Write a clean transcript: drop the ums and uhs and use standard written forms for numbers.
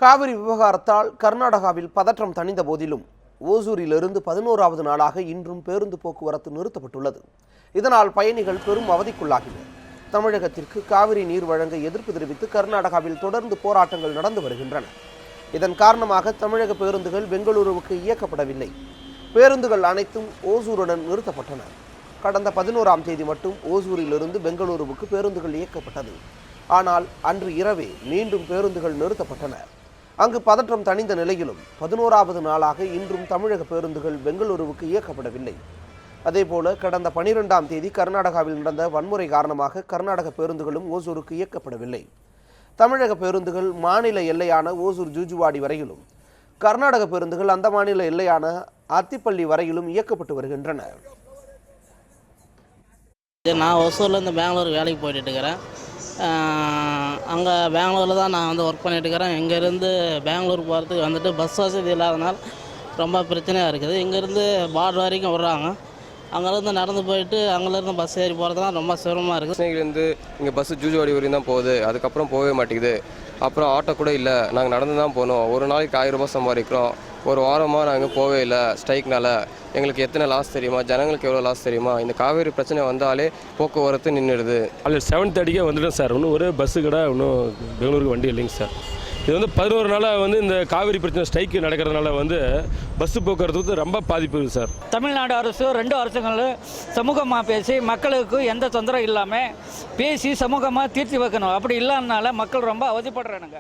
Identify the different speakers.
Speaker 1: காவிரி விவகாரத்தால் கர்நாடகாவில் பதற்றம் தணிந்த போதிலும் ஓசூரிலிருந்து 11வது நாளாக இன்றும் பேருந்து போக்குவரத்து நிறுத்தப்பட்டுள்ளது. இதனால் பயணிகள் பெரும் அவதிக்குள்ளாகினர். தமிழகத்திற்கு காவிரி நீர் வழங்க எதிர்ப்பு தெரிவித்து கர்நாடகாவில் தொடர்ந்து போராட்டங்கள் நடந்து வருகின்றன. இதன் காரணமாக தமிழக பேருந்துகள் பெங்களூருவுக்கு இயக்கப்படவில்லை. பேருந்துகள் அனைத்தும் ஓசூருடன் நிறுத்தப்பட்டன. கடந்த 11ஆம் தேதி மட்டும் ஓசூரிலிருந்து பெங்களூருவுக்கு பேருந்துகள் இயக்கப்பட்டது. ஆனால் அன்று இரவே மீண்டும் பேருந்துகள் நிறுத்தப்பட்டன. அங்கு பதற்றம் தணிந்த நிலையிலும் 11வது நாளாக இன்றும் தமிழக பேருந்துகள் பெங்களூருவுக்கு இயக்கப்படவில்லை. அதேபோல கடந்த 12ஆம் தேதி கர்நாடகாவில் நடந்த வன்முறை காரணமாக கர்நாடக பேருந்துகளும் ஓசூருக்கு இயக்கப்படவில்லை. தமிழக பேருந்துகள் மாநில எல்லையான ஓசூர் ஜூஜுவாடி வரையிலும், கர்நாடக பேருந்துகள் அந்த மாநில எல்லையான அத்திப்பள்ளி வரையிலும் இயக்கப்பட்டு வருகின்றன.
Speaker 2: நான் ஒசூர்லேருந்து பெங்களூர் வேலைக்கு போயிட்டு இருக்கிறேன். அங்கே பெங்களூரில் தான் நான் ஒர்க் பண்ணிட்டு இருக்கிறேன். இங்கேருந்து பெங்களூர் போகிறதுக்கு வந்துட்டு பஸ் வசதி இல்லாதனால ரொம்ப பிரச்சனையாக இருக்குது. இங்கேருந்து பார்டர் வரைக்கும் விட்றாங்க. அங்கேருந்து நடந்து போயிட்டு அங்கேருந்து பஸ் ஏறி போகிறதுலாம் ரொம்ப சிரமமாக இருக்குது.
Speaker 3: கிருஷ்ணகிரிலேருந்து இங்கே பஸ்ஸு ஜூஜுவாடி வரையும் தான் போகுது. அதுக்கப்புறம் போகவே மாட்டேங்குது. அப்புறம் ஆட்டோ கூட இல்லை. நாங்கள் நடந்து தான் போகணும். ஒரு நாளைக்கு 1000 ரூபாய் சம்பாதிக்கிறோம். ஒரு வாரமாக நாங்கள் போகவே இல்லை ஸ்ட்ரைக்னால. எங்களுக்கு எத்தனை லாஸ் தெரியுமா? ஜனங்களுக்கு எவ்வளோ லாஸ் தெரியுமா? இந்த காவேரி பிரச்சனை வந்தாலே போக்குவரத்து நின்றுடுது.
Speaker 4: அதில் 7:30 வந்துட்டோம் சார். இன்னும் ஒரு பஸ்ஸு கடை இன்னும் பெங்களூருக்கு வண்டி இல்லைங்க சார். இது 11 நாளாக இந்த காவேரி பிரச்சனை ஸ்ட்ரைக்கு நடக்கிறதுனால பஸ்ஸு போக்குவரத்து ரொம்ப பாதிப்பு இருக்குது சார்.
Speaker 5: தமிழ்நாடு அரசு 2 அரசுகளும் சமூகமாக பேசி மக்களுக்கு எந்த தொந்தரவும் இல்லாமல் பேசி சமூகமாக தீர்த்து வைக்கணும். அப்படி இல்லாதனால மக்கள் ரொம்ப அவதிப்படுறானுங்க.